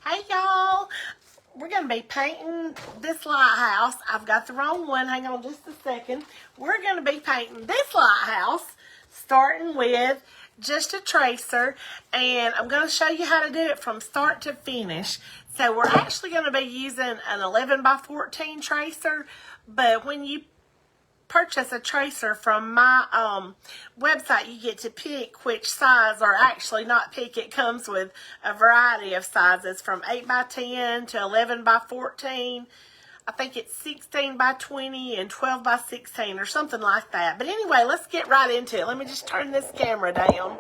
Hey y'all, we're going to be painting this lighthouse. I've got the wrong one, hang on just a second. We're going to be painting this lighthouse starting with just a tracer, and I'm going to show you how to do it from start to finish. So we're actually going to be using an 11 by 14 tracer, but when you purchase a tracer from my website, you get to pick which size, or actually not pick, it comes with a variety of sizes from 8 by 10 to 11 by 14. I think it's 16 by 20 and 12 by 16 or something like that. But anyway, let's get right into it. Let me just turn this camera down.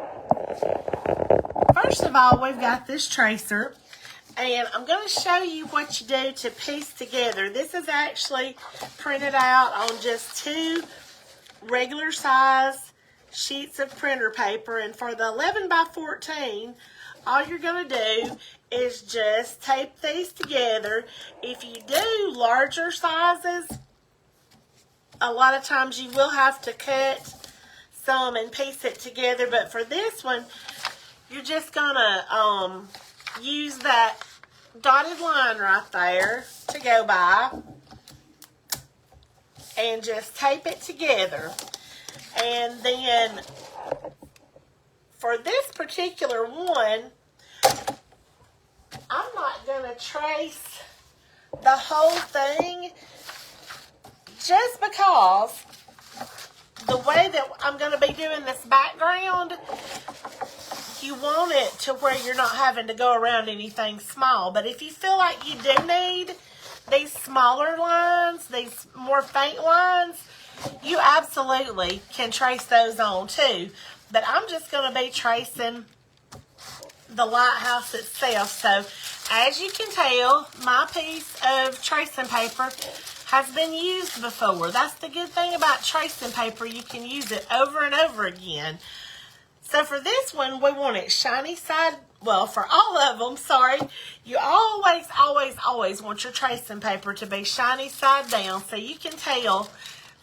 First of all, we've got this tracer, and I'm going to show you what you do to piece together. This is actually printed out on just 2 regular size sheets of printer paper. And for the 11 by 14, all you're going to do is just tape these together. If you do larger sizes, a lot of times you will have to cut some and piece it together. But for this one, you're just going to use that dotted line right there to go by and just tape it together. And then for this particular one, I'm not going to trace the whole thing just because the way that I'm going to be doing this background, you want it to where you're not having to go around anything small. But if you feel like you do need these smaller lines, these more faint lines, you absolutely can trace those on too. But I'm just going to be tracing the lighthouse itself. So as you can tell, my piece of tracing paper has been used before. That's the good thing about tracing paper. You can use it over and over again. So for this one, we want it shiny side, well, for all of them, sorry, you always, always, always want your tracing paper to be shiny side down. So you can tell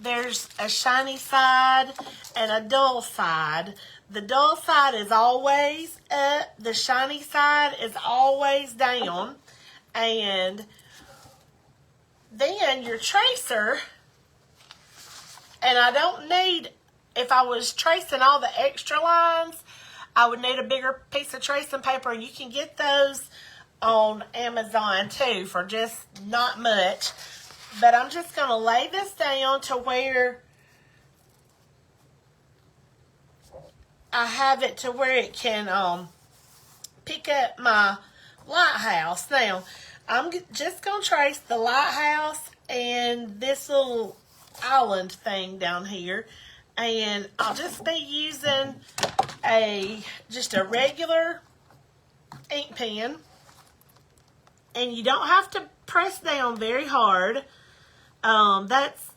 there's a shiny side and a dull side. The dull side is always up, the shiny side is always down. And then your tracer, and I don't need, if I was tracing all the extra lines, I would need a bigger piece of tracing paper, and you can get those on Amazon too for just not much. But I'm just going to lay this down to where I have it to where it can pick up my lighthouse. Now, I'm just going to trace the lighthouse and this little island thing down here. And I'll just be using just a regular ink pen. And you don't have to press down very hard. That's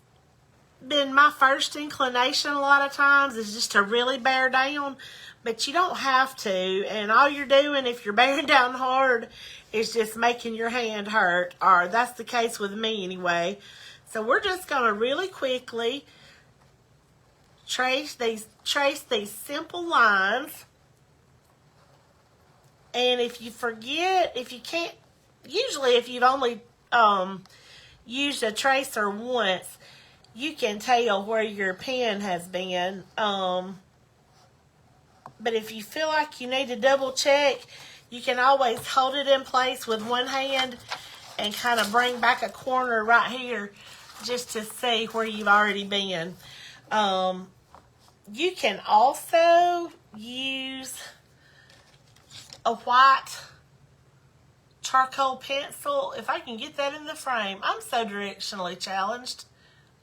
been my first inclination a lot of times, is just to really bear down. But you don't have to. And all you're doing, if you're bearing down hard, is just making your hand hurt. Or that's the case with me anyway. So we're just going to really quickly trace these simple lines. And if you forget, if you can't, usually if you've only used a tracer once, you can tell where your pen has been. But if you feel like you need to double check, you can always hold it in place with one hand and kind of bring back a corner right here just to see where you've already been. You can also use a white charcoal pencil, if I can get that in the frame. I'm so directionally challenged.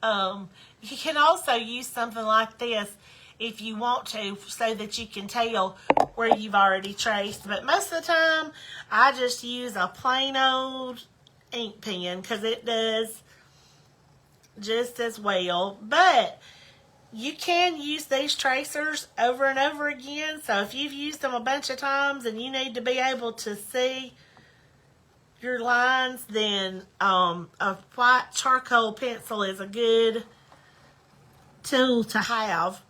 You can also use something like this if you want to, so that you can tell where you've already traced. But most of the time, I just use a plain old ink pen because it does just as well. But you can use these tracers over and over again. So if you've used them a bunch of times and you need to be able to see your lines, then a white charcoal pencil is a good tool to have.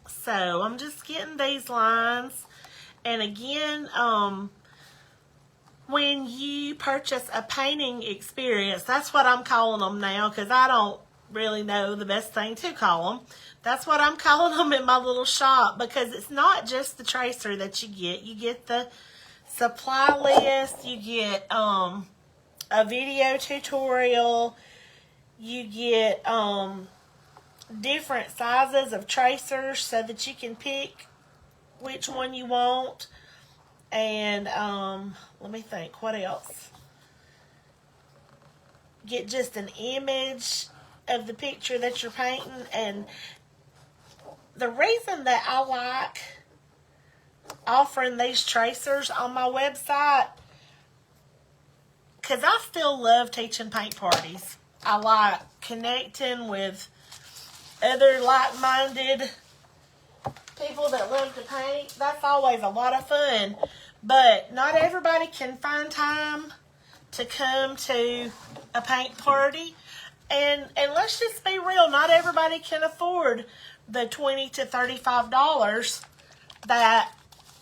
So I'm just getting these lines, And again, when you purchase a painting experience, that's what I'm calling them now, because I don't really know the best thing to call them. That's what I'm calling them in my little shop, because it's not just the tracer that you get. You get the supply list, you get a video tutorial, you get different sizes of tracers so that you can pick which one you want. And let me think, what else? Get just an image of the picture that you're painting. And the reason that I like offering these tracers on my website, because I still love teaching paint parties. I like connecting with other like-minded people that love to paint. That's always a lot of fun. But not everybody can find time to come to a paint party. And let's just be real, not everybody can afford the $20 to $35 that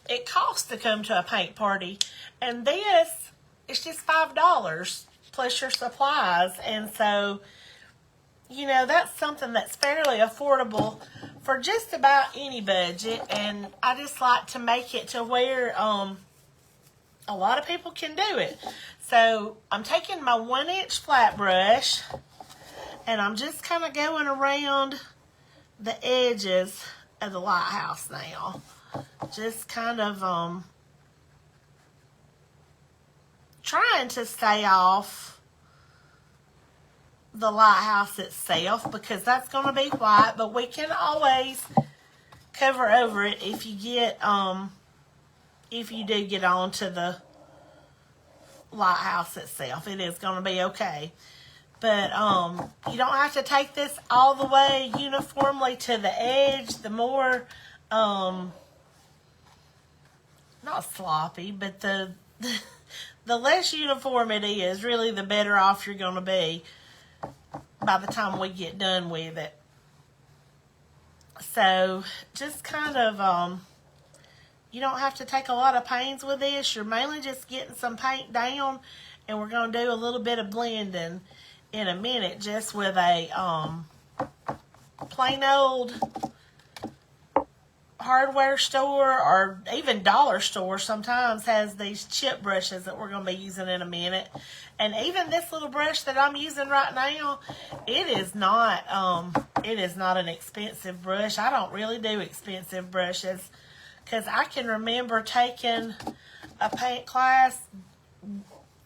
it costs to come to a paint party. And this, it's just $5 plus your supplies. And so, you know, that's something that's fairly affordable for just about any budget. And I just like to make it to where a lot of people can do it. So I'm taking my 1-inch flat brush, and I'm just kind of going around the edges of the lighthouse now. Just kind of trying to stay off the lighthouse itself, because that's going to be white, but we can always cover over it if you get if you do get onto the lighthouse itself. It is going to be okay. But you don't have to take this all the way uniformly to the edge. The more not sloppy, but the less uniform it is, really the better off you're going to be by the time we get done with it. So just kind of you don't have to take a lot of pains with this. You're mainly just getting some paint down, and we're going to do a little bit of blending in a minute, just with a plain old hardware store, or even dollar store sometimes has these chip brushes that we're going to be using in a minute. And even this little brush that I'm using right now, it is not an expensive brush. I don't really do expensive brushes, because I can remember taking a paint class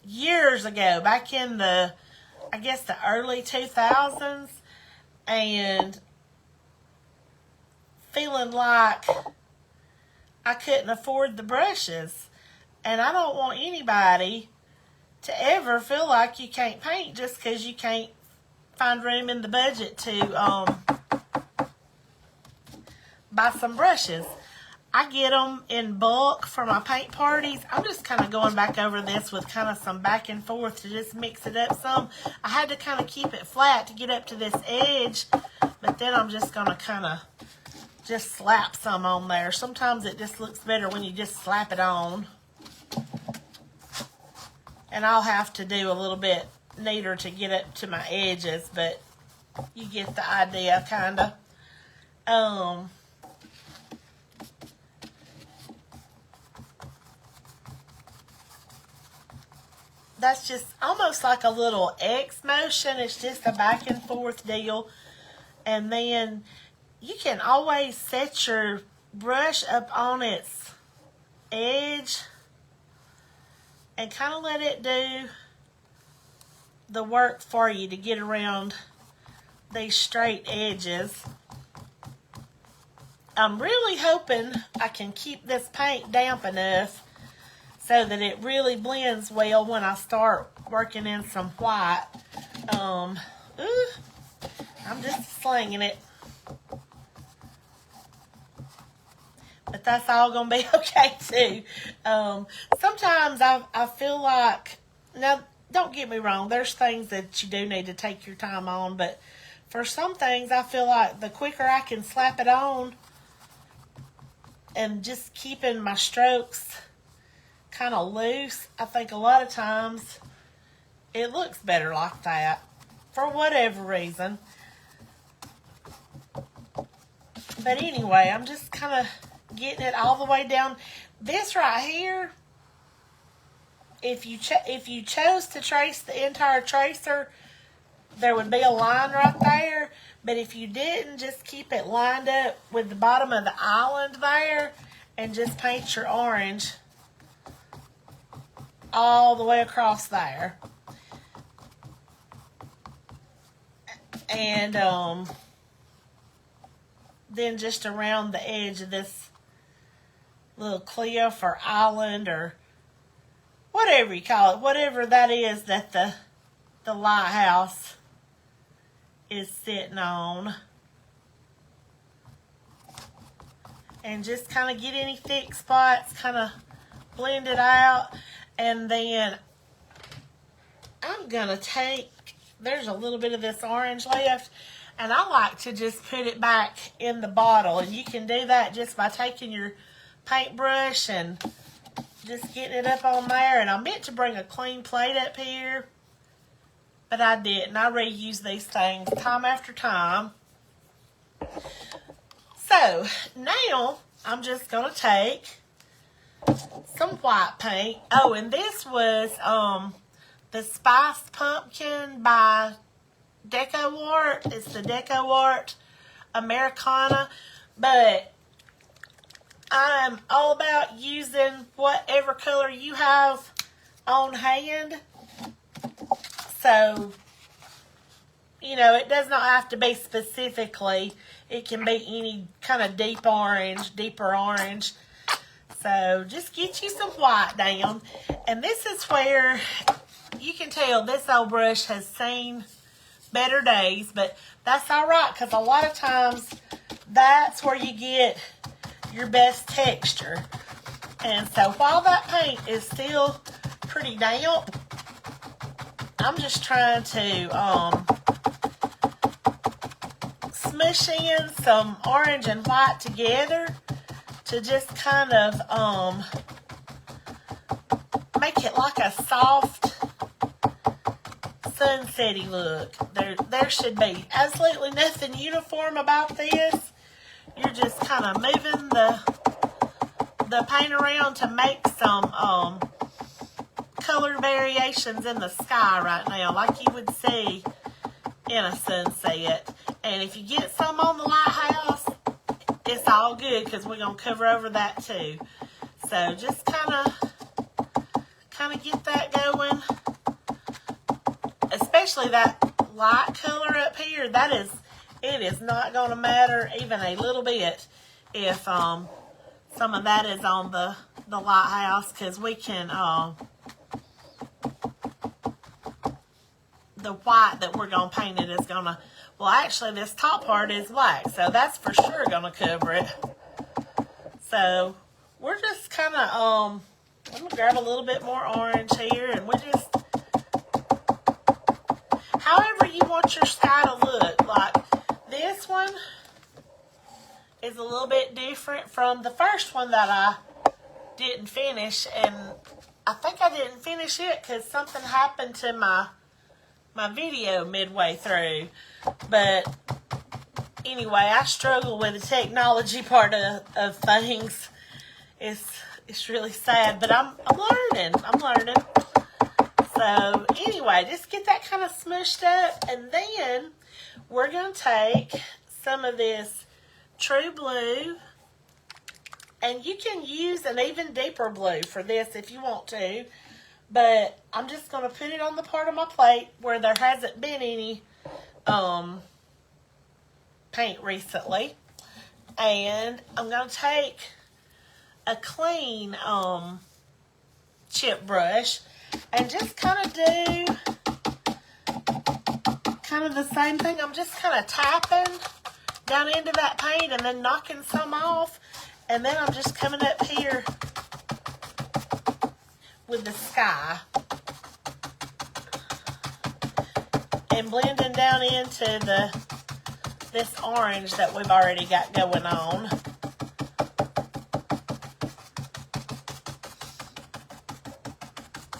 years ago, back in the, I guess, the early 2000s, and feeling like I couldn't afford the brushes. And I don't want anybody to ever feel like you can't paint just because you can't find room in the budget to buy some brushes. I get them in bulk for my paint parties. I'm just kind of going back over this with kind of some back and forth to just mix it up some. I had to kind of keep it flat to get up to this edge, but then I'm just going to kind of just slap some on there. Sometimes it just looks better when you just slap it on. And I'll have to do a little bit neater to get up to my edges, but you get the idea, kind of. That's just almost like a little X motion. It's just a back and forth deal. And then you can always set your brush up on its edge and kind of let it do the work for you to get around these straight edges. I'm really hoping I can keep this paint damp enough so that it really blends well when I start working in some white. I'm just slinging it. But that's all going to be okay too. Sometimes I feel like, now don't get me wrong, there's things that you do need to take your time on, but for some things I feel like the quicker I can slap it on, and just keeping my strokes kind of loose. I think a lot of times it looks better like that for whatever reason. But anyway, I'm just kind of getting it all the way down. This right here, if you chose to trace the entire tracer, there would be a line right there. But if you didn't, just keep it lined up with the bottom of the island there and just paint your orange all the way across there. And then just around the edge of this little cliff or island or whatever you call it, whatever that is that the lighthouse is sitting on. And just kind of get any thick spots, kind of blend it out. And then I'm going to take, there's a little bit of this orange left, and I like to just put it back in the bottle. And you can do that just by taking your paintbrush and just getting it up on there. And I meant to bring a clean plate up here, but I didn't. I reuse these things time after time. So now I'm just going to take some white paint. Oh, and this was the Spiced Pumpkin by Deco Art. It's the Deco Art Americana. But I'm all about using whatever color you have on hand. So, you know, it does not have to be specifically. It can be any kind of deeper orange. So just get you some white down. And this is where you can tell this old brush has seen better days. But that's all right, because a lot of times that's where you get your best texture. And so while that paint is still pretty damp, I'm just trying to smush in some orange and white together to just kind of make it like a soft sunsetty look. There should be absolutely nothing uniform about this. You're just kind of moving the paint around to make some color variations in the sky right now, like you would see in a sunset. And if you get some on the lighthouse, it's all good, because we're going to cover over that too. So just kind of get that going. Especially that light color up here. It is not going to matter even a little bit if some of that is on the lighthouse, because we can the white that we're going to paint it is going to, well, actually this top part is black, so that's for sure going to cover it. So we're just kind of I'm going to grab a little bit more orange here, and we just, however you want your sky to look. Like this one is a little bit different from the first one that I didn't finish, and I think I didn't finish it because something happened to my video midway through. But anyway, I struggle with the technology part of things. It's really sad, but I'm learning. So anyway, just get that kind of smushed up, and then we're going to take some of this True Blue, and you can use an even deeper blue for this if you want to, but I'm just going to put it on the part of my plate where there hasn't been any paint recently. And I'm going to take a clean chip brush and just kind of do kind of the same thing. I'm just kind of tapping down into that paint and then knocking some off. And then I'm just coming up here with the sky and blending down into this orange that we've already got going on.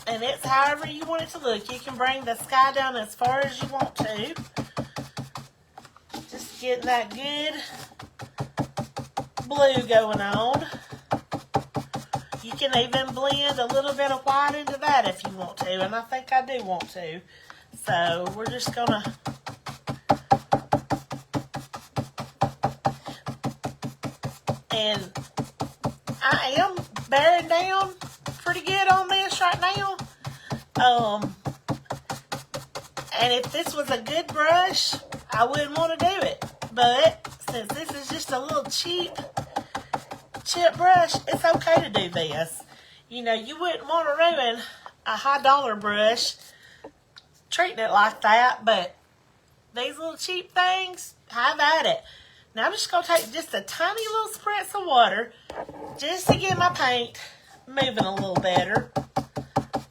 And it's however you want it to look. You can bring the sky down as far as you want to. Just getting that good blue going on. You can even blend a little bit of white into that if you want to. And I think I do want to. So we're just going to... And I am bearing down pretty good on this right now. And if this was a good brush, I wouldn't want to do it. But since this is just a little cheap chip brush, it's okay to do this. You know, you wouldn't want to ruin a high dollar brush treating it like that, but these little cheap things, have at it. Now I'm just going to take just a tiny little spritz of water just to get my paint moving a little better.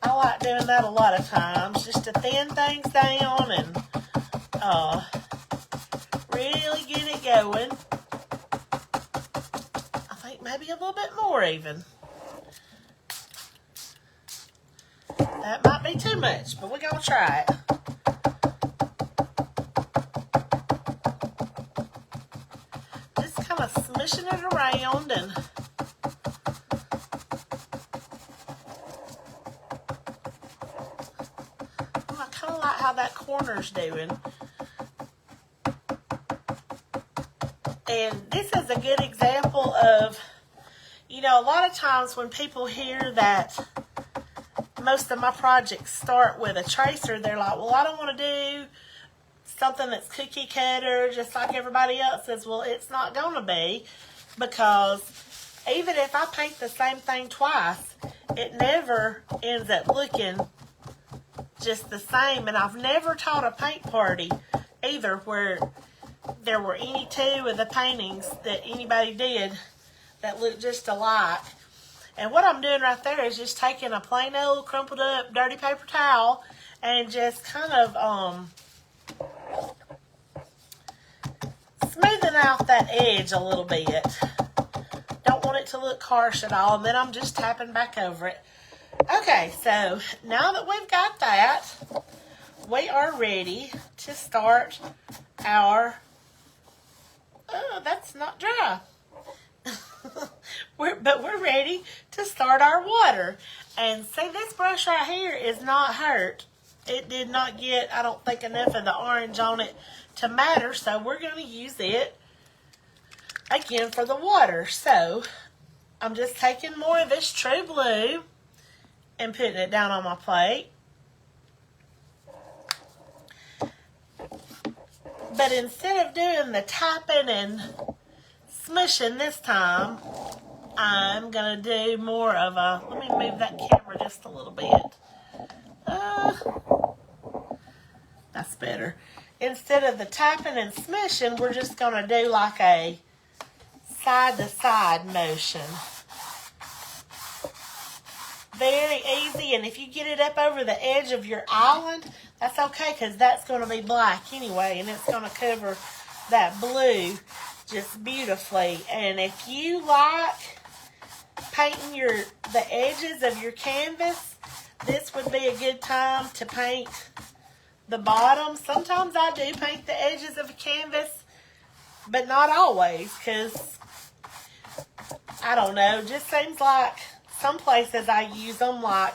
I like doing that a lot of times, just to thin things down and really get it going. I think maybe a little bit more even. That might be too much, but we're going to try it. Just kind of smishing it around and I kind of like how that corner's doing. And this is a good example of, you know, a lot of times when people hear that most of my projects start with a tracer, they're like, well, I don't want to do something that's cookie cutter just like everybody else says. Well, it's not going to be, because even if I paint the same thing twice, it never ends up looking just the same. And I've never taught a paint party either where there were any two of the paintings that anybody did that looked just alike. And what I'm doing right there is just taking a plain old crumpled up dirty paper towel and just kind of smoothing out that edge a little bit. Don't want it to look harsh at all. And then I'm just tapping back over it. Okay, so now that we've got that, we are ready to start our... Oh, that's not dry. But we're ready to start our water. And see, this brush right here is not hurt. It did not get, I don't think, enough of the orange on it to matter. So we're going to use it again for the water. So I'm just taking more of this True Blue and putting it down on my plate. But instead of doing the tapping and smushing this time, I'm going to do more of a, let me move that camera just a little bit. That's better. Instead of the tapping and smushing, we're just going to do like a side-to-side motion. Very easy, and if you get it up over the edge of your island, that's okay, because that's going to be black anyway, and it's going to cover that blue just beautifully. And if you like painting the edges of your canvas, this would be a good time to paint the bottom. Sometimes I do paint the edges of a canvas, but not always, because I don't know, just seems like some places I use them, like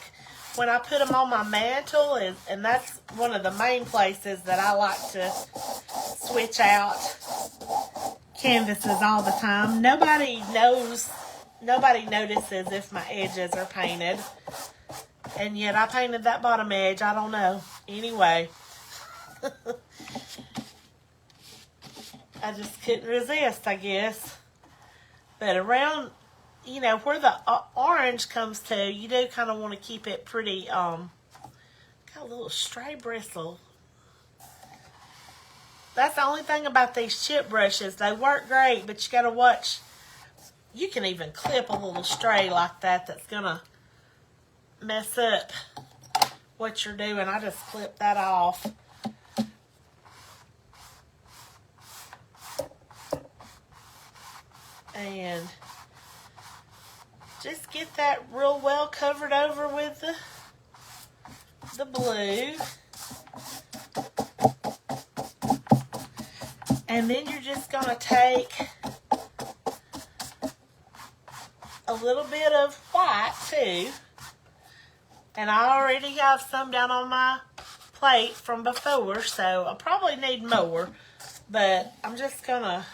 when I put them on my mantle, and that's one of the main places that I like to switch out canvases all the time. Nobody notices if my edges are painted, and yet I painted that bottom edge. I don't know. Anyway, I just couldn't resist, I guess. But around, you know, where the orange comes to, you do kind of want to keep it pretty, got a little stray bristle. That's the only thing about these chip brushes. They work great, but you got to watch. You can even clip a little stray like that. That's going to mess up what you're doing. I just clip that off. And just get that real well covered over with the the blue. And then you're just going to take a little bit of white too. And I already have some down on my plate from before, so I probably need more. But I'm just going to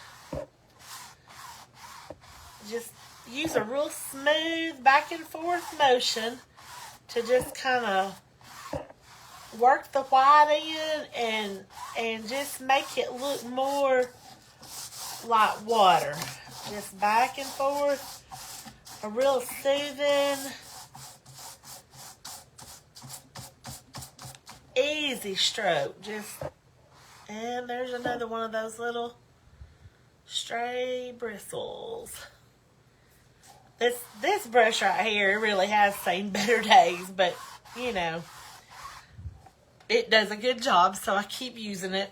just use a real smooth back and forth motion to just kind of work the white in and just make it look more like water. Just back and forth, a real soothing, easy stroke. And there's another one of those little stray bristles. This brush right here really has seen better days, but you know, it does a good job, so I keep using it.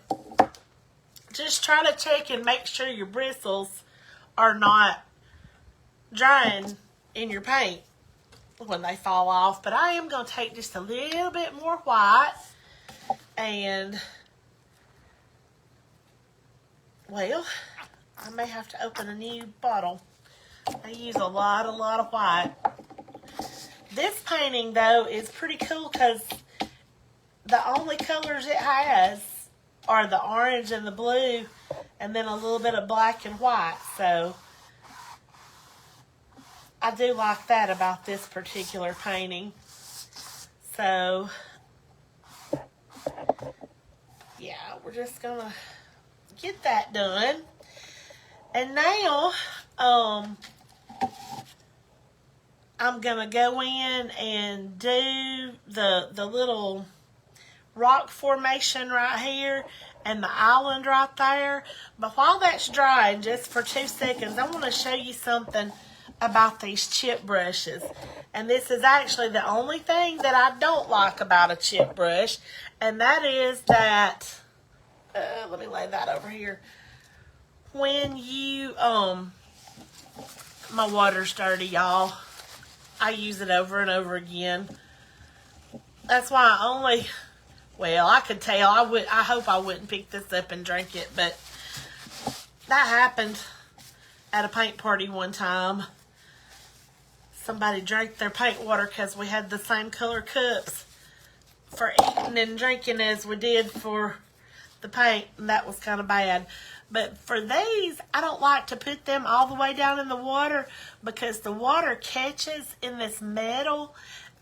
Just try to check and make sure your bristles are not drying in your paint when they fall off. But I am going to take just a little bit more white and, well, I may have to open a new bottle. I use a lot of white. This painting, though, is pretty cool because the only colors it has are the orange and the blue, and then a little bit of black and white. So I do like that about this particular painting. So yeah, we're just gonna get that done. And now I'm gonna go in and do the little rock formation right here and the island right there. But while that's drying, just for 2 seconds, I want to show you something about these chip brushes. And this is actually the only thing that I don't like about a chip brush, and that is that let me lay that over here. When you my water's dirty, y'all. I use it over and over again. That's why I only, well, I could tell. I hope I wouldn't pick this up and drink it, but that happened at a paint party one time. Somebody drank their paint water because we had the same color cups for eating and drinking as we did for the paint, and that was kind of bad. But for these, I don't like to put them all the way down in the water because the water catches in this metal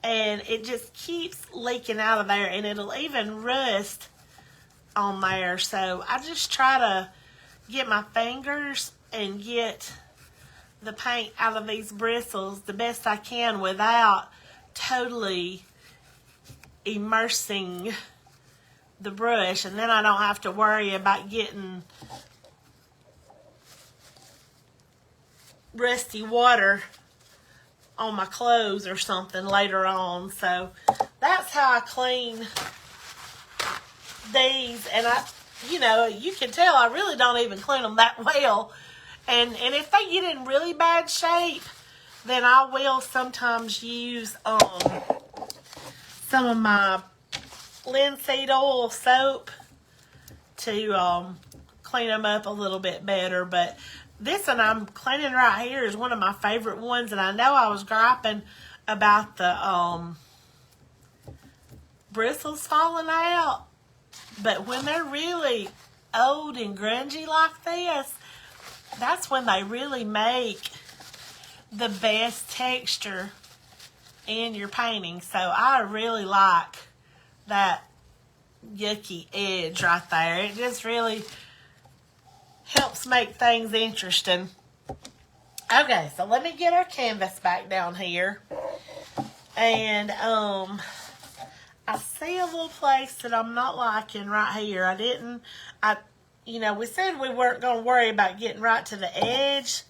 and it just keeps leaking out of there, and it'll even rust on there. So I just try to get my fingers and get the paint out of these bristles the best I can without totally immersing the brush, and then I don't have to worry about getting rusty water on my clothes or something later on. So that's how I clean these. And you know, you can tell I really don't even clean them that well. And if they get in really bad shape, then I will sometimes use some of my linseed oil soap to clean them up a little bit better. But this one I'm cleaning right here is one of my favorite ones, and I know I was griping about the bristles falling out, but when they're really old and grungy like this, that's when they really make the best texture in your painting. So I really like that yucky edge right there. It just really helps make things interesting. Okay, so let me get our canvas back down here. And I see a little place that I'm not liking right here. You know, we said we weren't going to worry about getting right to the edge,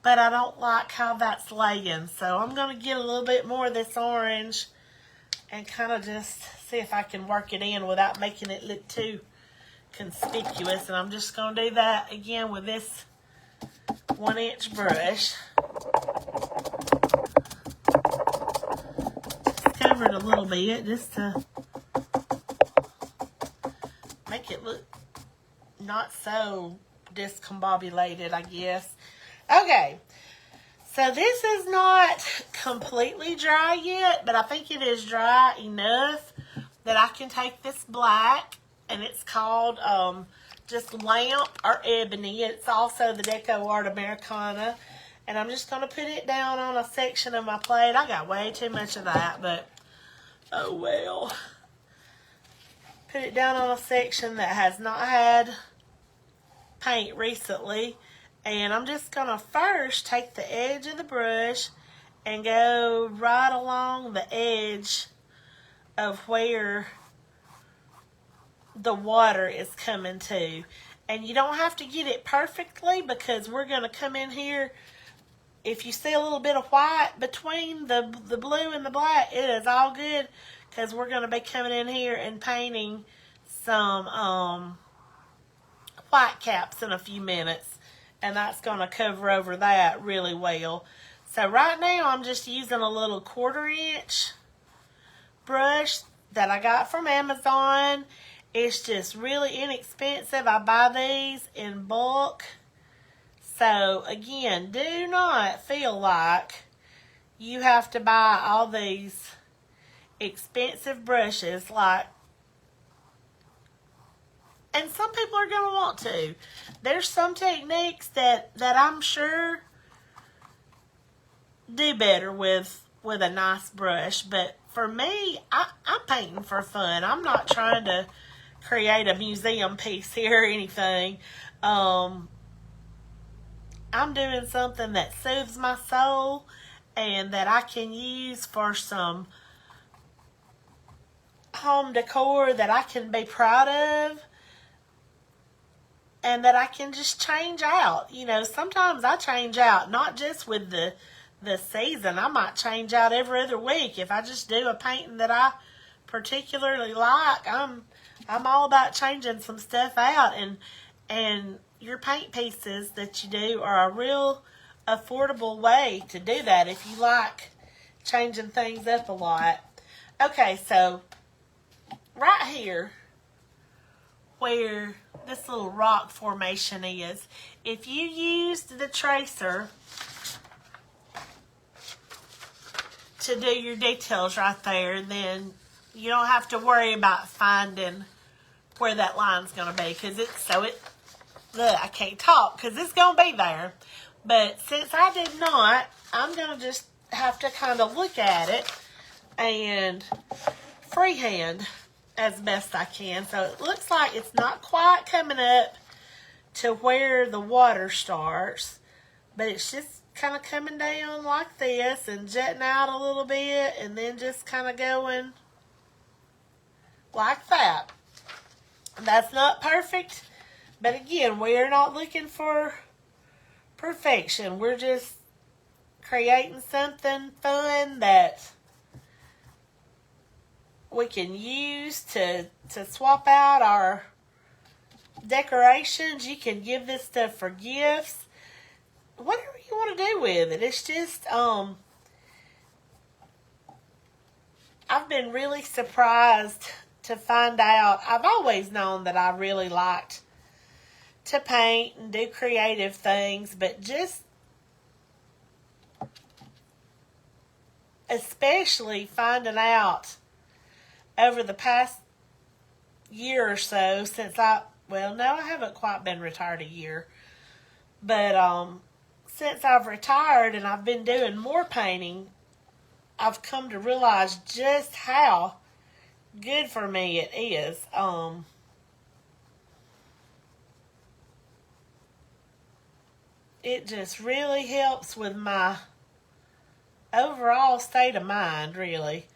but I don't like how that's laying. So I'm going to get a little bit more of this orange and kind of just see if I can work it in without making it look too conspicuous. And I'm just going to do that again with this 1-inch brush. Just cover it a little bit just to make it look not so discombobulated, I guess. Okay, so this is not completely dry yet, but I think it is dry enough that I can take this black, and it's called just Lamp or Ebony. It's also the Deco Art Americana, and I'm just going to put it down on a section of my plate. I got way too much of that, but oh well. Put it down on a section that has not had paint recently, and I'm just going to first take the edge of the brush and go right along the edge of where the water is coming to. And you don't have to get it perfectly, because we're going to come in here. If you see a little bit of white between the blue and the black, it is all good, because we're going to be coming in here and painting some white caps in a few minutes, and that's going to cover over that really well. So right now I'm just using a little 1/4 inch brush that I got from Amazon. It's just really inexpensive. I buy these in bulk. So again, do not feel like you have to buy all these expensive brushes, and some people are going to want to. There's some techniques that I'm sure do better with a nice brush, but for me, I'm painting for fun. I'm not trying to create a museum piece here or anything. I'm doing something that soothes my soul and that I can use for some home decor that I can be proud of, and that I can just change out. You know, sometimes I change out, not just with the season. I might change out every other week. If I just do a painting that I particularly like, I'm all about changing some stuff out. And your paint pieces that you do are a real affordable way to do that if you like changing things up a lot. Okay, so right here where this little rock formation is, if you used the tracer to do your details right there, then you don't have to worry about finding where that line's going to be, because I can't talk because it's going to be there. But since I did not, I'm going to just have to kind of look at it and freehand as best I can. So it looks like it's not quite coming up to where the water starts, but it's just kind of coming down like this and jutting out a little bit, and then just kind of going like that. That's not perfect, but again, we're not looking for perfection. We're just creating something fun that we can use to swap out our decorations. You can give this stuff for gifts, whatever you want to do with it. It's just I've been really surprised to find out. I've always known that I really liked to paint and do creative things, but just especially finding out over the past year or so, since I haven't quite been retired a year, but since I've retired and I've been doing more painting, I've come to realize just how good for me it is. It just really helps with my overall state of mind, really.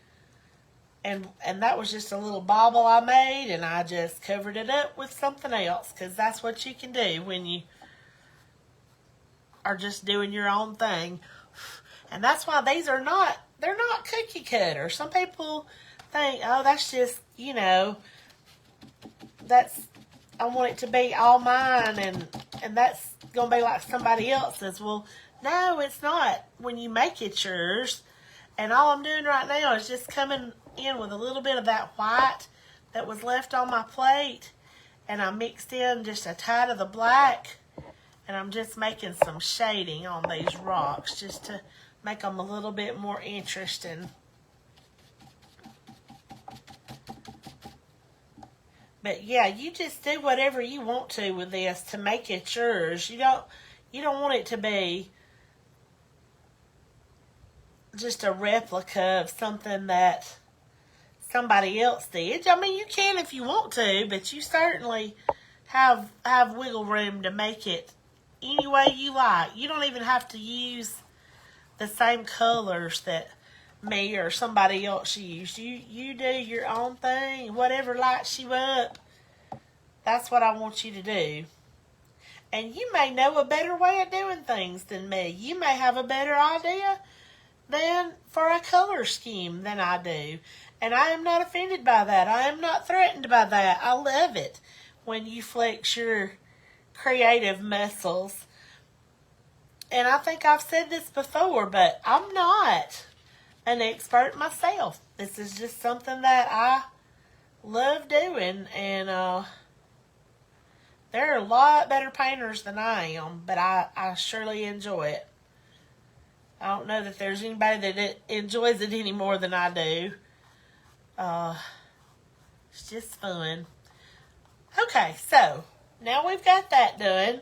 And that was just a little bauble I made, and I just covered it up with something else, because that's what you can do when you are just doing your own thing. And that's why these are not, they're not cookie cutter. Some people think, oh, that's just, you know, that's, I want it to be all mine, and that's going to be like somebody else's. Well, no, it's not. When you make it yours, and all I'm doing right now is just coming in with a little bit of that white that was left on my plate and I mixed in just a tad of the black, and I'm just making some shading on these rocks just to make them a little bit more interesting. But yeah, you just do whatever you want to with this to make it yours. You don't want it to be just a replica of something that somebody else did. I mean, you can if you want to, but you certainly have wiggle room to make it any way you like. You don't even have to use the same colors that me or somebody else used. You do your own thing. Whatever lights you up, that's what I want you to do. And you may know a better way of doing things than me. You may have a better idea than for a color scheme than I do. And I am not offended by that. I am not threatened by that. I love it when you flex your creative muscles. And I think I've said this before, but I'm not an expert myself. This is just something that I love doing, and there are a lot better painters than I am, but I surely enjoy it. I don't know that there's anybody that enjoys it any more than I do. It's just fun. Okay, so now we've got that done.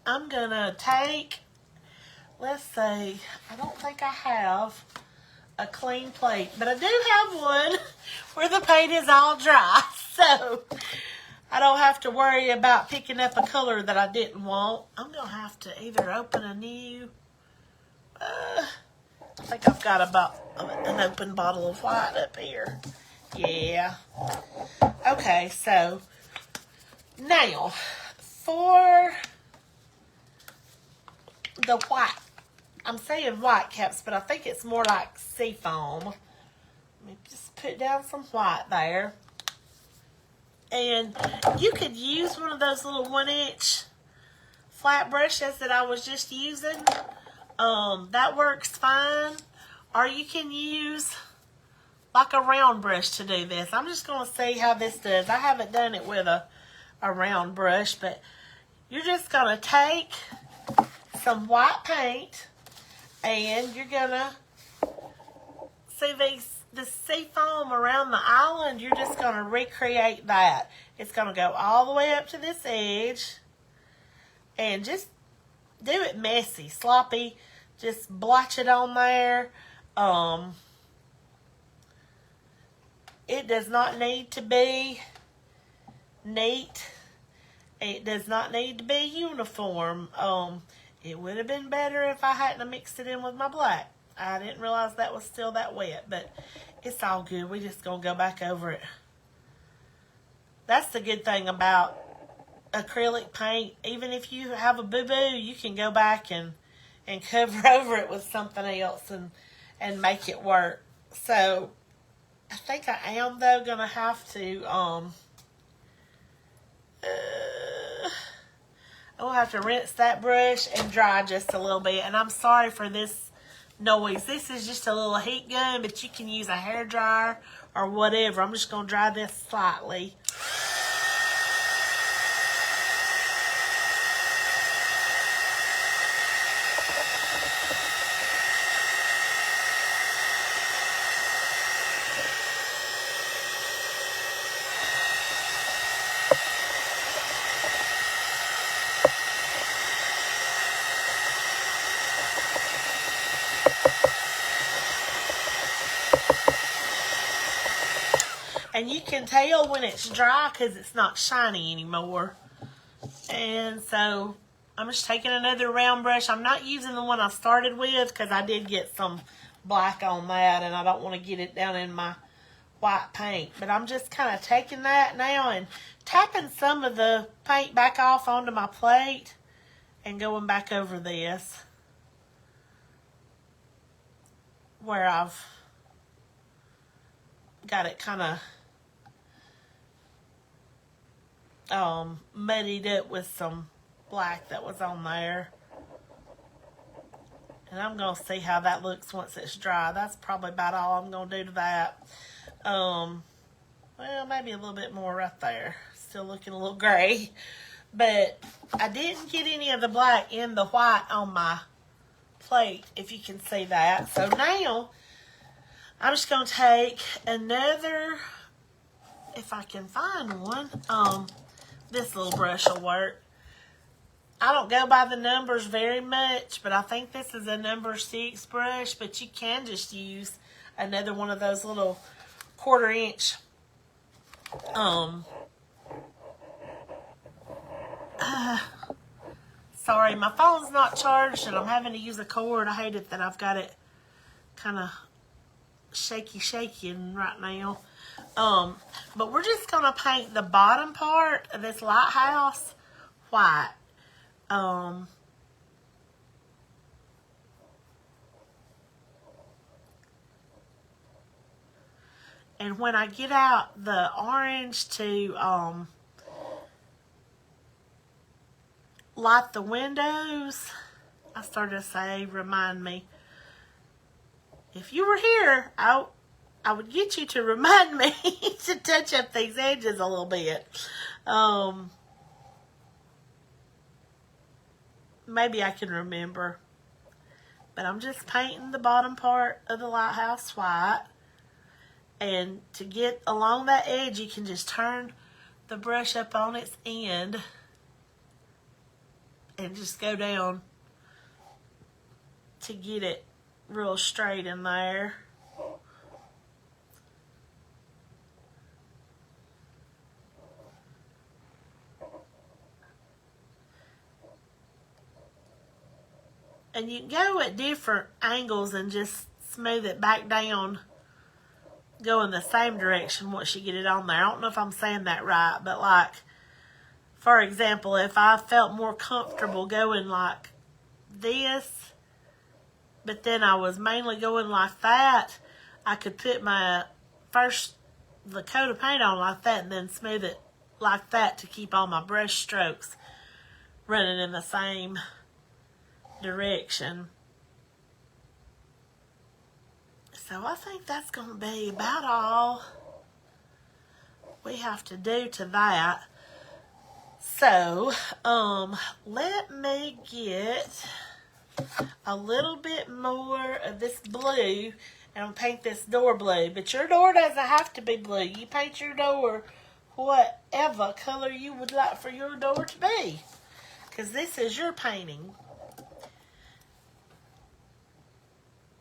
I'm gonna take, let's see, I don't think I have a clean plate, but I do have one where the paint is all dry, so I don't have to worry about picking up a color that I didn't want. I'm gonna have to either open a new, I think I've got about an open bottle of white up here. Yeah. Okay, so now for the white, I'm saying white caps, but I think it's more like seafoam. Let me just put down some white there. And you could use one of those little 1-inch flat brushes that I was just using. That works fine. Or you can use like a round brush to do this. I'm just going to see how this does. I haven't done it with a round brush, but you're just going to take some white paint, and you're going to see the seafoam around the island. You're just going to recreate that. It's going to go all the way up to this edge, and just do it messy, sloppy. Just blotch it on there. It does not need to be neat. It does not need to be uniform. It would have been better if I hadn't mixed it in with my black. I didn't realize that was still that wet, but it's all good. We're just going to go back over it. That's the good thing about acrylic paint. Even if you have a boo-boo, you can go back and cover over it with something else and make it work. So I think I am, though, going to have to, I'll have to rinse that brush and dry just a little bit. And I'm sorry for this noise. This is just a little heat gun, but you can use a hair dryer or whatever. I'm just going to dry this slightly. And you can tell when it's dry because it's not shiny anymore. And so I'm just taking another round brush. I'm not using the one I started with because I did get some black on that, and I don't want to get it down in my white paint. But I'm just kind of taking that now and tapping some of the paint back off onto my plate and going back over this where I've got it kind of muddied up with some black that was on there. And I'm going to see how that looks once it's dry. That's probably about all I'm going to do to that. Well, maybe a little bit more right there. Still looking a little gray. But I didn't get any of the black in the white on my plate, if you can see that. So now, I'm just going to take another, if I can find one, this little brush will work. I don't go by the numbers very much, but I think this is a number 6 brush, but you can just use another one of those little 1/4 inch sorry, my phone's not charged and I'm having to use a cord. I hate it that I've got it kind of shaking right now. But we're just going to paint the bottom part of this lighthouse white. And when I get out the orange to light the windows, I started to say, remind me. If you were here, I would get you to remind me to touch up these edges a little bit. Maybe I can remember. But I'm just painting the bottom part of the lighthouse white. And to get along that edge, you can just turn the brush up on its end and just go down to get it real straight in there. And you can go at different angles and just smooth it back down, go in the same direction once you get it on there. I don't know if I'm saying that right, but like, for example, if I felt more comfortable going like this, but then I was mainly going like that, I could put the coat of paint on like that and then smooth it like that to keep all my brush strokes running in the same direction. So I think that's going to be about all we have to do to that. So, let me get a little bit more of this blue, and I'll paint this door blue. But your door doesn't have to be blue. You paint your door whatever color you would like for your door to be, because this is your painting.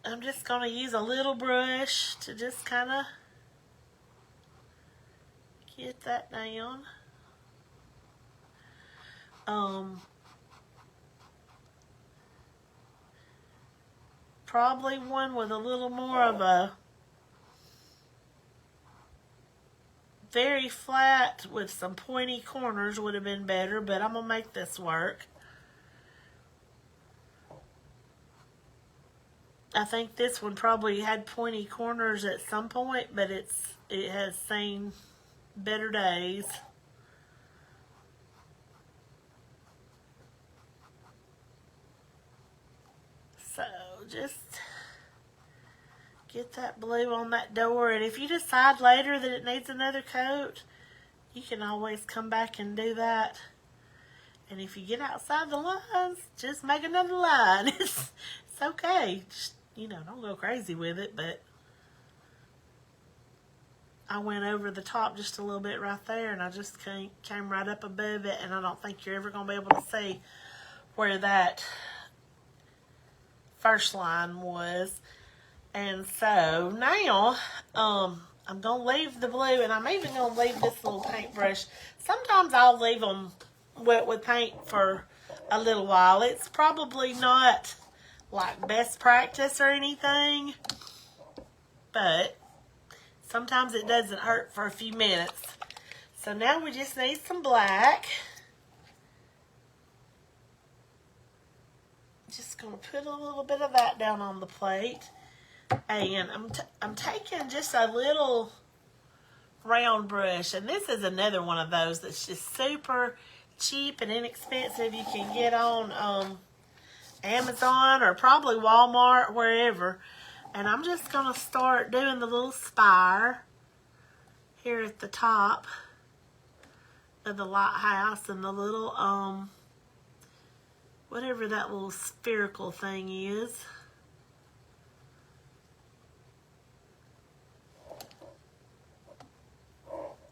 I'm just going to use a little brush to just kind of get that down. Probably one with a little more of a very flat with some pointy corners would have been better, but I'm going to make this work. I think this one probably had pointy corners at some point, but it has seen better days. So just get that blue on that door, and if you decide later that it needs another coat, you can always come back and do that. And if you get outside the lines, just make another line. It's okay. Just, don't go crazy with it, but I went over the top just a little bit right there, and I just came right up above it, and I don't think you're ever going to be able to see where that first line was. And so now I'm going to leave the blue, and I'm even going to leave this little paintbrush. Sometimes I'll leave them wet with paint for a little while. It's probably not like best practice or anything, but sometimes it doesn't hurt for a few minutes. So now we just need some black. Just going to put a little bit of that down on the plate. And I'm taking just a little round brush. And this is another one of those that's just super cheap and inexpensive. You can get on Amazon or probably Walmart, wherever. And I'm just going to start doing the little spire here at the top of the lighthouse and the little, whatever that little spherical thing is.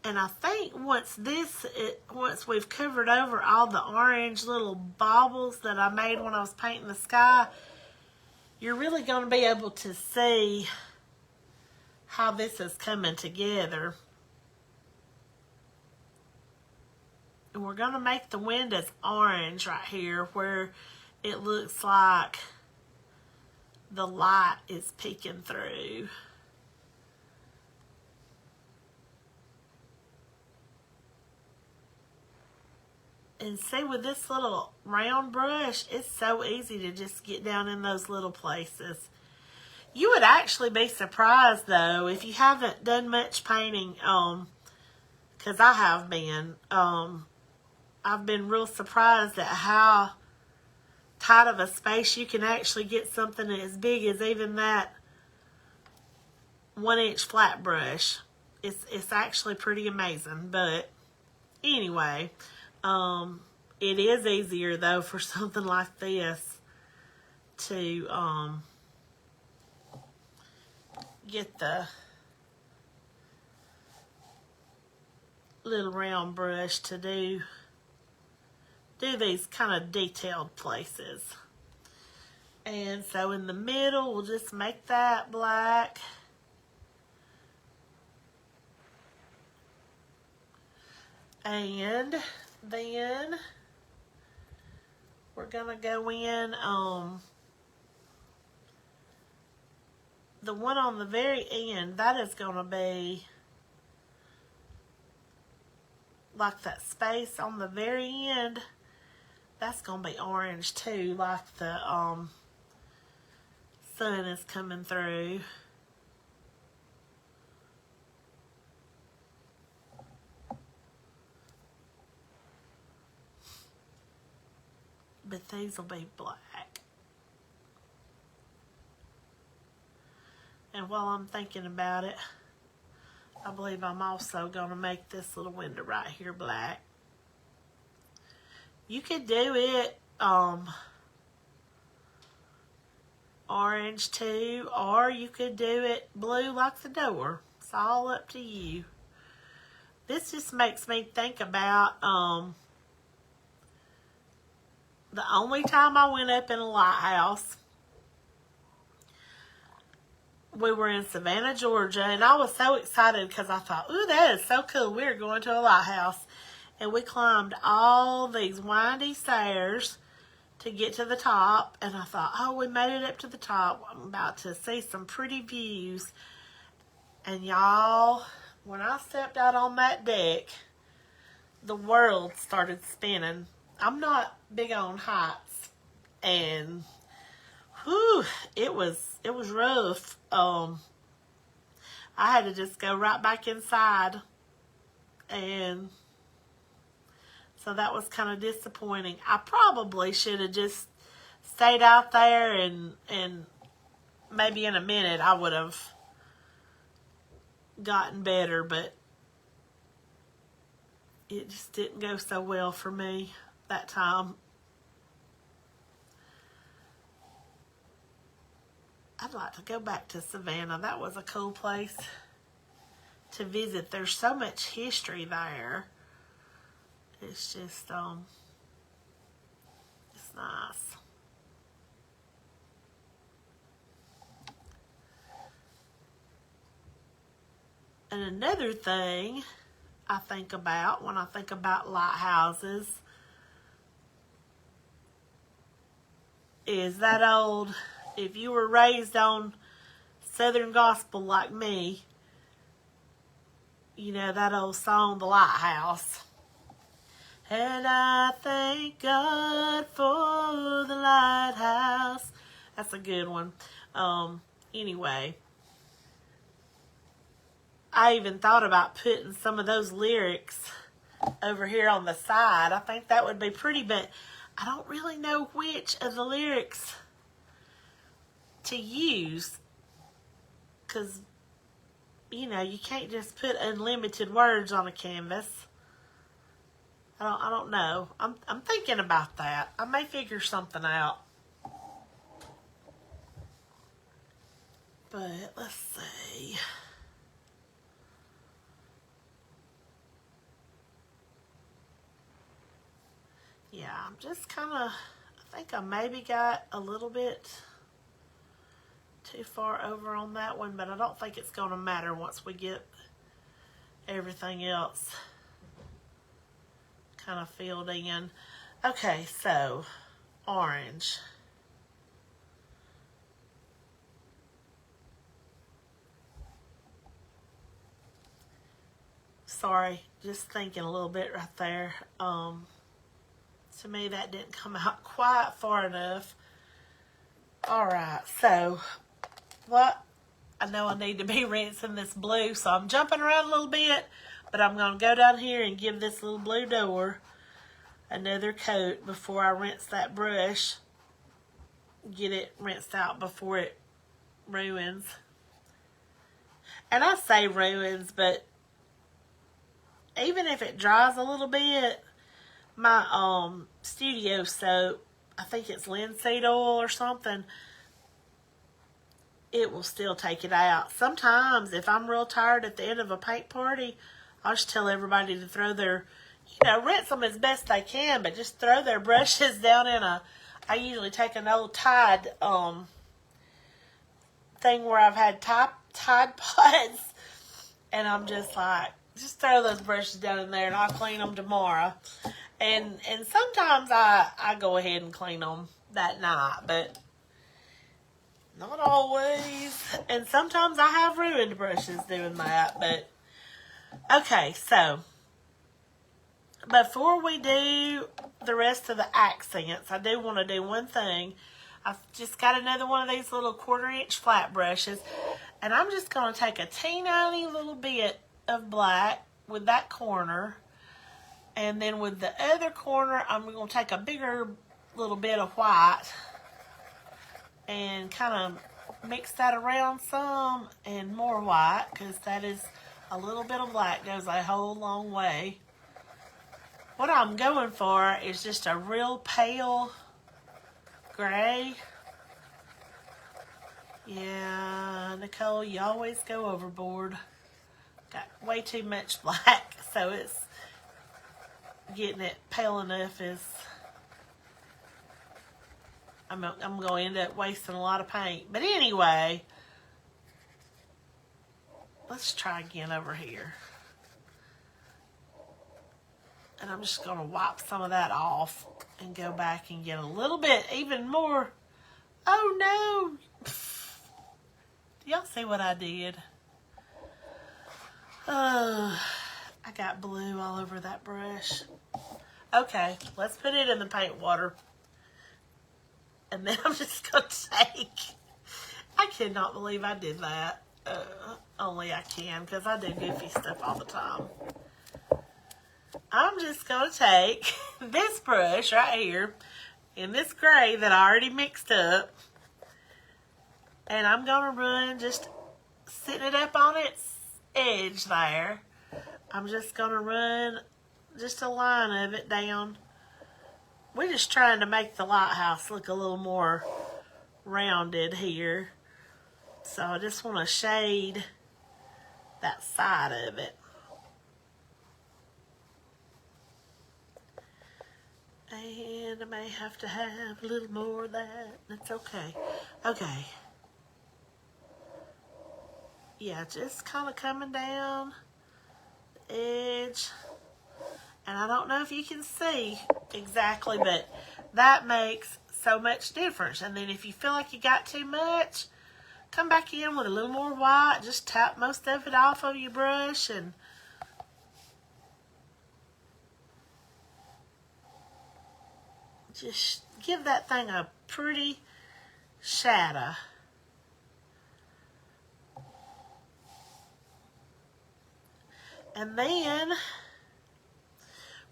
And I think once we've covered over all the orange little baubles that I made when I was painting the sky, you're really going to be able to see how this is coming together. And we're going to make the windows orange right here where it looks like the light is peeking through. And see, with this little round brush, it's so easy to just get down in those little places. You would actually be surprised, though, if you haven't done much painting, because I have been. I've been real surprised at how tight of a space you can actually get something as big as even that 1-inch flat brush. It's actually pretty amazing, but anyway... it is easier, though, for something like this to get the little round brush to do these kind of detailed places. And so in the middle, we'll just make that black. And then we're going to go in the one on the very end. That is going to be like that space on the very end. That's going to be orange too, like the sun is coming through. But these will be black. And while I'm thinking about it, I believe I'm also going to make this little window right here black. You could do it orange too, or you could do it blue like the door. It's all up to you. This just makes me think about the only time I went up in a lighthouse, we were in Savannah, Georgia, and I was so excited because I thought, ooh, that is so cool. We're going to a lighthouse. And we climbed all these windy stairs to get to the top, and I thought, oh, we made it up to the top. I'm about to see some pretty views. And y'all, when I stepped out on that deck, the world started spinning. I'm not big on heights, and whew, it was rough. I had to just go right back inside, and so that was kind of disappointing. I probably should have just stayed out there, and maybe in a minute I would have gotten better, but it just didn't go so well for me that time. I'd like to go back to Savannah. That was a cool place to visit. There's so much history there. It's just, it's nice. And another thing I think about when I think about lighthouses is that old, if you were raised on Southern gospel like me, you know that old song, The Lighthouse. And I thank God for the lighthouse. That's a good one. Anyway, I even thought about putting some of those lyrics over here on the side. I think that would be pretty, but I don't really know which of the lyrics to use, because you know, you can't just put unlimited words on a canvas. I don't know. I'm thinking about that. I may figure something out. But let's see. Yeah, I'm just kind of, I think I maybe got a little bit too far over on that one, but I don't think it's going to matter once we get everything else kind of filled in. Okay, so orange. Sorry, just thinking a little bit right there. To me, that didn't come out quite far enough. Alright, so what? I know I need to be rinsing this blue, so I'm jumping around a little bit, but I'm going to go down here and give this little blue door another coat before I rinse that brush. Get it rinsed out before it ruins. And I say ruins, but even if it dries a little bit, my studio soap, I think it's linseed oil or something, it will still take it out. Sometimes if I'm real tired at the end of a paint party, I'll just tell everybody to throw their, you know, rinse them as best they can, but just throw their brushes down in a, I usually take an old Tide thing where I've had Tide pods, and I'm just like, just throw those brushes down in there and I'll clean them tomorrow. And sometimes I go ahead and clean them that night, but not always. And sometimes I have ruined brushes doing that. But okay, so before we do the rest of the accents, I do want to do one thing. I've just got another one of these little 1/4-inch flat brushes, and I'm just going to take a teeny little bit of black with that corner. And then with the other corner, I'm going to take a bigger little bit of white and kind of mix that around some and more white, because that is a little bit of black goes a whole long way. What I'm going for is just a real pale gray. Yeah, Nicole, you always go overboard. Got way too much black, so it's getting it pale enough is I'm going to end up wasting a lot of paint. But anyway, let's try again over here. And I'm just going to wipe some of that off and go back and get a little bit even more. Oh no! Do y'all see what I did? I got blue all over that brush. Okay, let's put it in the paint water. And then I'm just going to take... I cannot believe I did that. Only I can, because I do goofy stuff all the time. I'm just going to take this brush right here in this gray that I already mixed up. And I'm going to run, just sitting it up on its edge there. I'm just going to run just a line of it down. We're just trying to make the lighthouse look a little more rounded here. So I just want to shade that side of it. And I may have to have a little more of that. That's okay. Okay. Yeah, just kind of coming down the edge. And I don't know if you can see exactly, but that makes so much difference. And then if you feel like you got too much, come back in with a little more white. Just tap most of it off of your brush and just give that thing a pretty shadow. And then,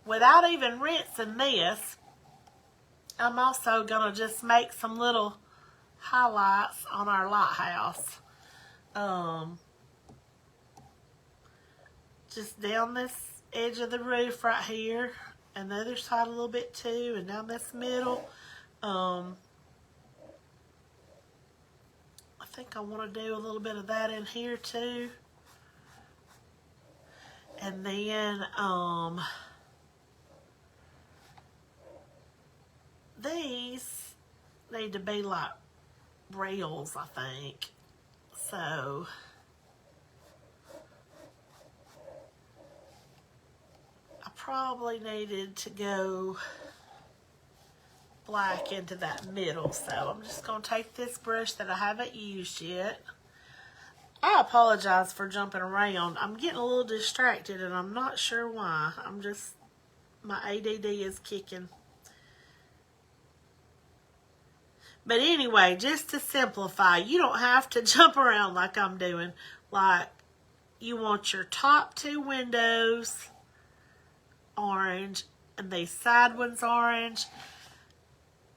without even rinsing this, I'm also going to just make some little highlights on our lighthouse. just down this edge of the roof right here, and the other side a little bit too, and down this middle. I think I want to do a little bit of that in here too. And then these need to be like rails, I think. So I probably needed to go black into that middle. So I'm just going to take this brush that I haven't used yet. I apologize for jumping around. I'm getting a little distracted and I'm not sure why. My ADD is kicking. But anyway, just to simplify, you don't have to jump around like I'm doing. Like, you want your top two windows orange, and these side ones orange,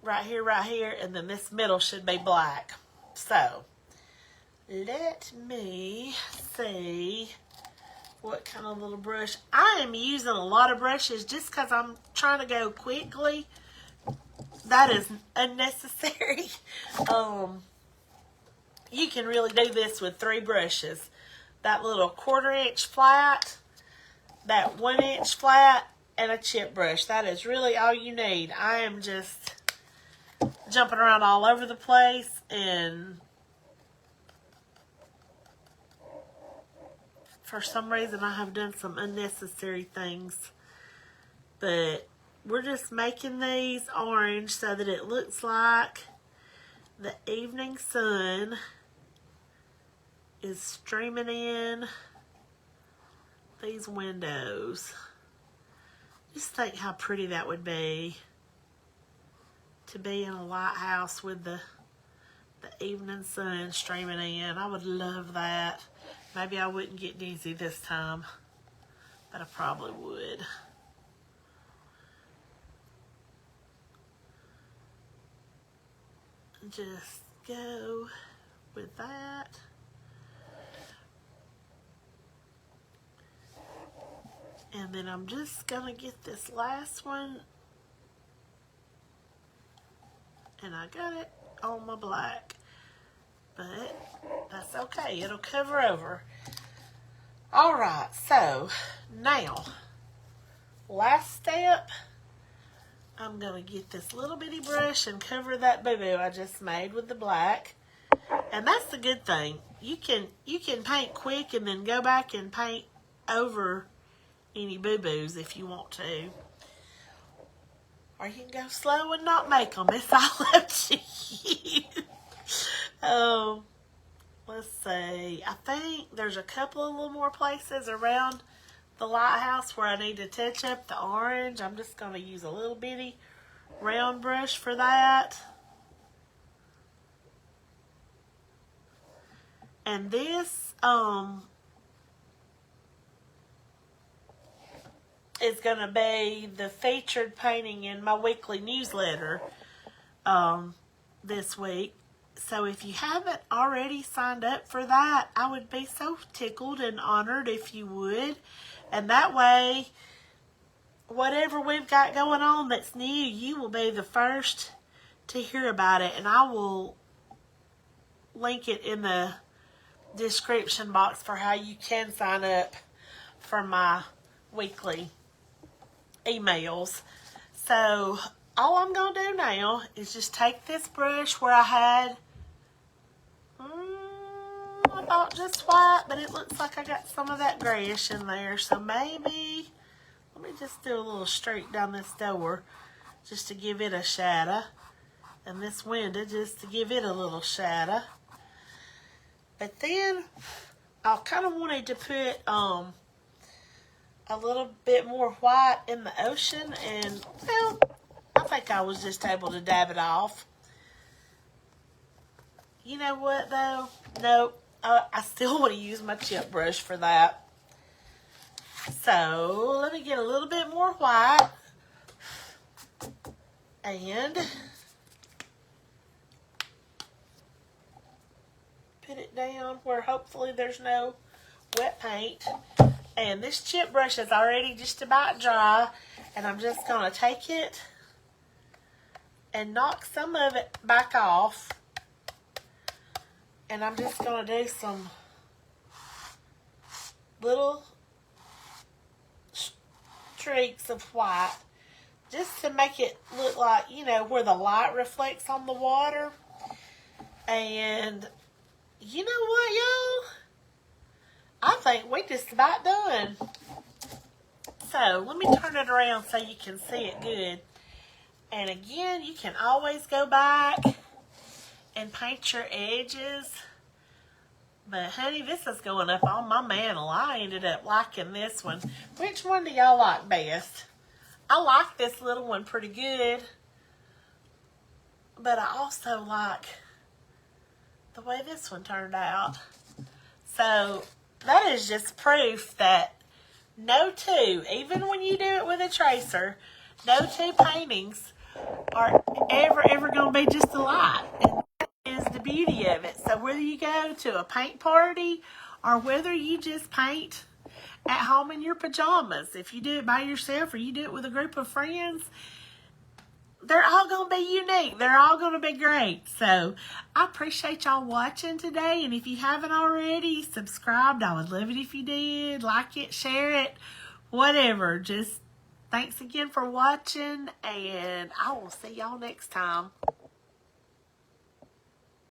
right here, and then this middle should be black. So, let me see what kind of little brush. I am using a lot of brushes just because I'm trying to go quickly. That is unnecessary. You can really do this with 3 brushes. That little 1/4 inch flat, that 1 inch flat, and a chip brush. That is really all you need. I am just jumping around all over the place, and for some reason I have done some unnecessary things. But we're just making these orange so that it looks like the evening sun is streaming in these windows. Just think how pretty that would be to be in a lighthouse with the evening sun streaming in. I would love that. Maybe I wouldn't get dizzy this time, but I probably would. Just go with that. And then I'm just gonna get this last one, and I got it on my black, but that's okay, it'll cover over. Alright, so now, last step, I'm going to get this little bitty brush and cover that boo-boo I just made with the black. And that's the good thing. You can paint quick and then go back and paint over any boo-boos if you want to. Or you can go slow and not make them. It's all up to you. Let's see. I think there's a couple of little more places around the lighthouse where I need to touch up the orange. I'm just going to use a little bitty round brush for that. And this is going to be the featured painting in my weekly newsletter this week. So if you haven't already signed up for that, I would be so tickled and honored if you would. And that way, whatever we've got going on that's new, you will be the first to hear about it. And I will link it in the description box for how you can sign up for my weekly emails. So all I'm going to do now is just take this brush where I had, I thought just white, but it looks like I got some of that grayish in there. So maybe, let me just do a little streak down this door just to give it a shadow. And this window just to give it a little shadow. But then I kind of wanted to put a little bit more white in the ocean, and well, I think I was just able to dab it off. You know what though? Nope. I still want to use my chip brush for that. So let me get a little bit more white and put it down where hopefully there's no wet paint. And this chip brush is already just about dry. And I'm just going to take it and knock some of it back off. And I'm just going to do some little streaks of white just to make it look like, you know, where the light reflects on the water. And you know what, y'all? I think we just about done. So let me turn it around so you can see it good. And again, you can always go back and paint your edges. But honey, this is going up on my mantle. I ended up liking this one. Which one do y'all like best? I like this little one pretty good. But I also like the way this one turned out. So that is just proof that no two, even when you do it with a tracer, no two paintings are ever going to be just alike. And that is the beauty of it. So whether you go to a paint party or whether you just paint at home in your pajamas, if you do it by yourself or you do it with a group of friends, they're all going to be unique. They're all going to be great. So I appreciate y'all watching today. And if you haven't already subscribed, I would love it if you did. Like it, share it, whatever. Just thanks again for watching. And I will see y'all next time.